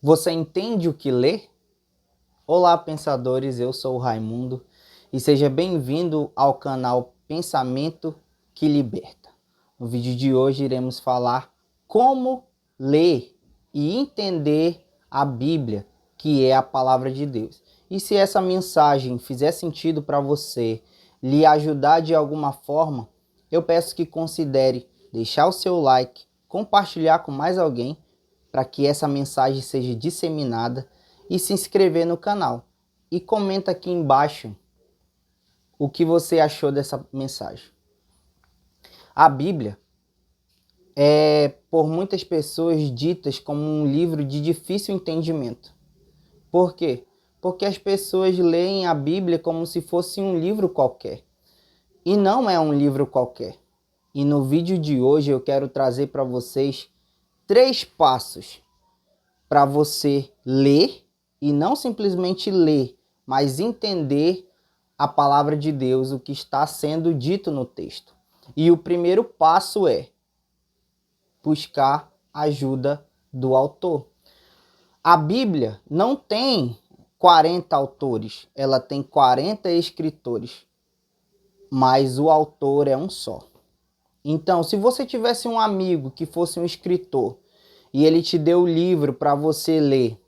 Você entende o que lê? Olá, pensadores, eu sou o Raimundo e seja bem-vindo ao canal Pensamento que Liberta. No vídeo de hoje iremos falar como ler e entender a Bíblia, que é a palavra de Deus. E se essa mensagem fizer sentido para você, lhe ajudar de alguma forma, eu peço que considere deixar o seu like, compartilhar com mais alguém, para que essa mensagem seja disseminada e se inscrever no canal. E comenta aqui embaixo o que você achou dessa mensagem. A Bíblia é por muitas pessoas ditas como um livro de difícil entendimento. Por quê? Porque as pessoas leem a Bíblia como se fosse um livro qualquer. E não é um livro qualquer. E no vídeo de hoje eu quero trazer para vocês 3 passos para você ler, e não simplesmente ler, mas entender a palavra de Deus, o que está sendo dito no texto. E o primeiro passo é buscar ajuda do autor. A Bíblia não tem 40 autores, ela tem 40 escritores, mas o autor é um só. Então, se você tivesse um amigo que fosse um escritor e ele te deu o livro para você ler,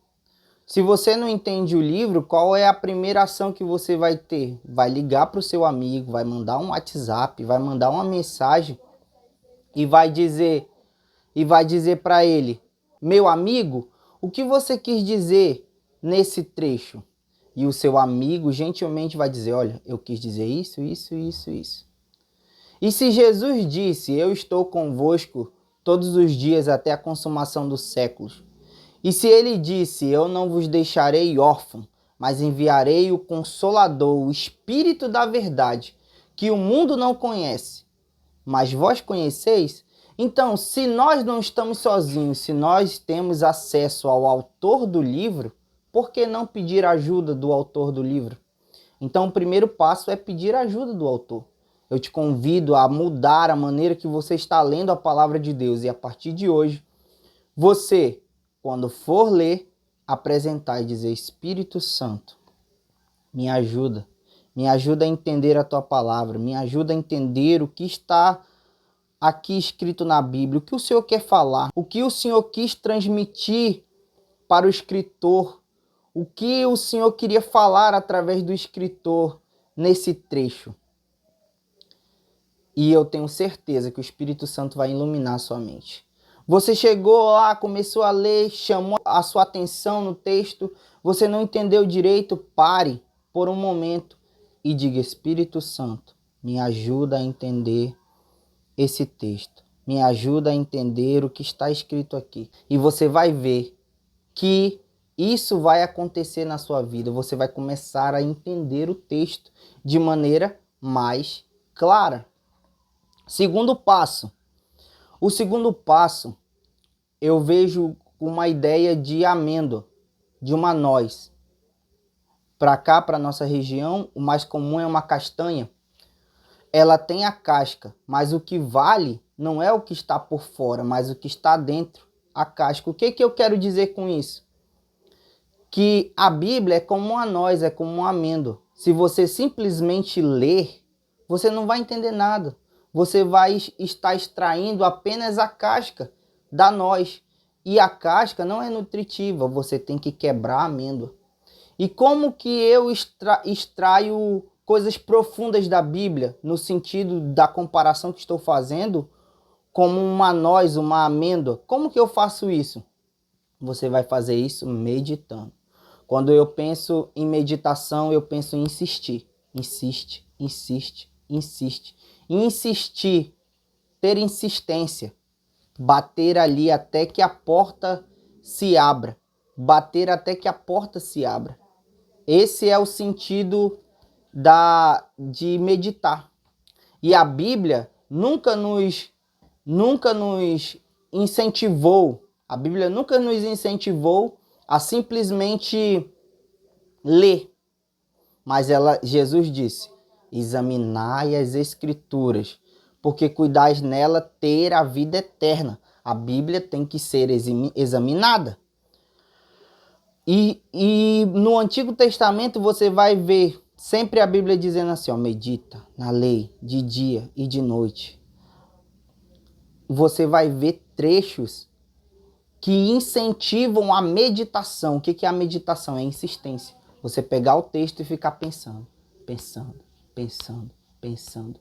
se você não entende o livro, qual é a primeira ação que você vai ter? Vai ligar para o seu amigo, vai mandar um WhatsApp, vai mandar uma mensagem e vai dizer para ele: meu amigo, o que você quis dizer nesse trecho? E o seu amigo gentilmente vai dizer: olha, eu quis dizer isso, isso, isso, isso. E se Jesus disse: eu estou convosco todos os dias até a consumação dos séculos, e se ele disse: eu não vos deixarei órfão, mas enviarei o Consolador, o Espírito da verdade, que o mundo não conhece, mas vós conheceis? Então, se nós não estamos sozinhos, se nós temos acesso ao autor do livro, por que não pedir ajuda do autor do livro? Então, o primeiro passo é pedir ajuda do autor. Eu te convido a mudar a maneira que você está lendo a palavra de Deus, e a partir de hoje, você, quando for ler, apresentar e dizer: Espírito Santo, me ajuda a entender a tua palavra, me ajuda a entender o que está aqui escrito na Bíblia, o que o Senhor quer falar, o que o Senhor quis transmitir para o escritor, o que o Senhor queria falar através do escritor nesse trecho. E eu tenho certeza que o Espírito Santo vai iluminar a sua mente. Você chegou lá, começou a ler, chamou a sua atenção no texto, você não entendeu direito, pare por um momento e diga: Espírito Santo, me ajuda a entender esse texto. Me ajuda a entender o que está escrito aqui. E você vai ver que isso vai acontecer na sua vida. Você vai começar a entender o texto de maneira mais clara. Segundo passo. O segundo passo, eu vejo uma ideia de amêndoa, de uma noz. Para cá, para nossa região, o mais comum é uma castanha. Ela tem a casca, mas o que vale não é o que está por fora, mas o que está dentro, a casca. O que eu quero dizer com isso? Que a Bíblia é como uma noz, é como uma amêndoa. Se você simplesmente ler, você não vai entender nada. Você vai estar extraindo apenas a casca da noz. E a casca não é nutritiva, você tem que quebrar a amêndoa. E como que eu extraio coisas profundas da Bíblia, no sentido da comparação que estou fazendo, como uma noz, uma amêndoa? Como que eu faço isso? Você vai fazer isso meditando. Quando eu penso em meditação, eu penso em insistir. Insiste, insiste, insiste. Insistir, ter insistência. Bater ali até que a porta se abra. Bater até que a porta se abra. Esse é o sentido de meditar. E a Bíblia nunca nos incentivou, a Bíblia nunca nos incentivou a simplesmente ler. Mas Jesus disse: examinai as Escrituras, porque cuidais nela ter a vida eterna. A Bíblia tem que ser examinada. E no Antigo Testamento você vai ver sempre a Bíblia dizendo assim, ó, medita na lei de dia e de noite. Você vai ver trechos que incentivam a meditação. O que é a meditação? É a insistência. Você pegar o texto e ficar pensando, pensando, pensando, pensando.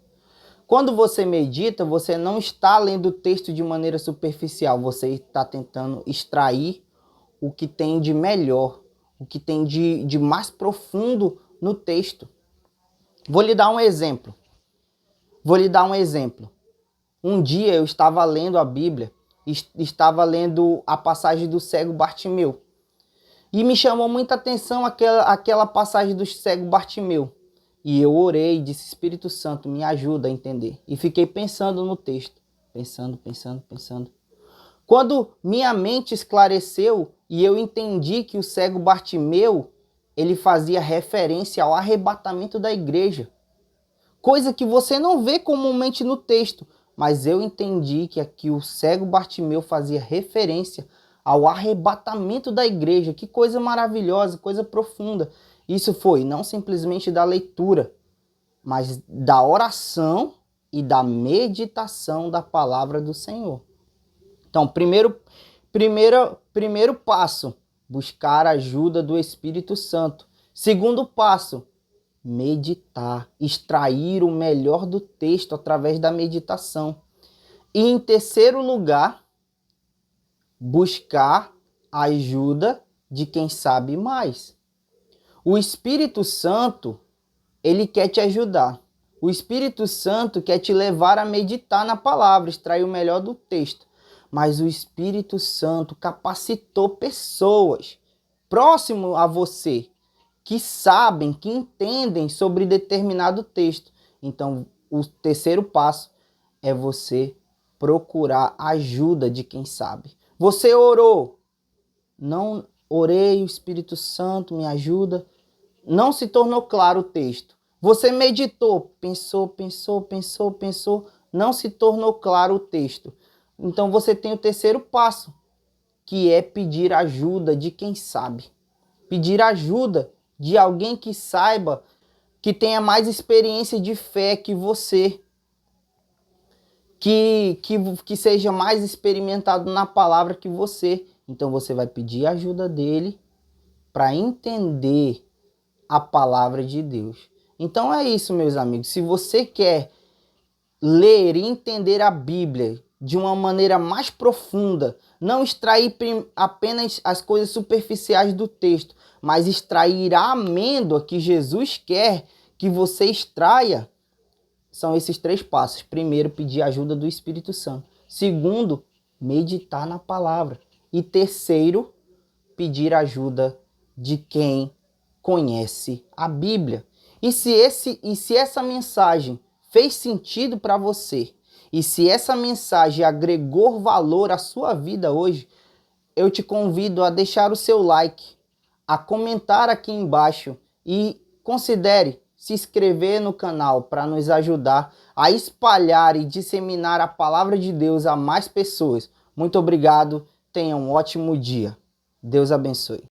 Quando você medita, você não está lendo o texto de maneira superficial. Você está tentando extrair o que tem de melhor, o que tem de mais profundo no texto. Vou lhe dar um exemplo. Um dia eu estava lendo a Bíblia, estava lendo a passagem do cego Bartimeu. E me chamou muita atenção aquela passagem do cego Bartimeu. E eu orei e disse, Espírito Santo, me ajuda a entender. E fiquei pensando no texto. Pensando. Quando minha mente esclareceu e eu entendi que o cego Bartimeu, ele fazia referência ao arrebatamento da igreja. Coisa que você não vê comumente no texto. Mas eu entendi que aqui o cego Bartimeu fazia referência ao arrebatamento da igreja. Que coisa maravilhosa, coisa profunda. Isso foi não simplesmente da leitura, mas da oração e da meditação da palavra do Senhor. Então, primeiro passo, buscar a ajuda do Espírito Santo. Segundo passo, meditar, extrair o melhor do texto através da meditação. E em terceiro lugar, buscar a ajuda de quem sabe mais. O Espírito Santo, ele quer te ajudar. O Espírito Santo quer te levar a meditar na palavra, extrair o melhor do texto. Mas o Espírito Santo capacitou pessoas próximo a você, que sabem, que entendem sobre determinado texto. Então, o terceiro passo é você procurar ajuda de quem sabe. Você orou, não orei, o Espírito Santo me ajuda, não se tornou claro o texto. Você meditou, pensou, não se tornou claro o texto. Então você tem o terceiro passo, que é pedir ajuda de quem sabe. Pedir ajuda de alguém que saiba, que tenha mais experiência de fé que você, que seja mais experimentado na palavra que você. Então você vai pedir ajuda dele para entender a palavra de Deus. Então é isso, meus amigos. Se você quer ler e entender a Bíblia de uma maneira mais profunda, não extrair apenas as coisas superficiais do texto, mas extrair a amêndoa que Jesus quer que você extraia, são esses três passos. Primeiro, pedir ajuda do Espírito Santo. Segundo, meditar na palavra. E terceiro, pedir ajuda de quem conhece a Bíblia. E se essa mensagem fez sentido para você, e se essa mensagem agregou valor à sua vida hoje, eu te convido a deixar o seu like, a comentar aqui embaixo e considere se inscrever no canal para nos ajudar a espalhar e disseminar a palavra de Deus a mais pessoas. Muito obrigado, tenha um ótimo dia. Deus abençoe.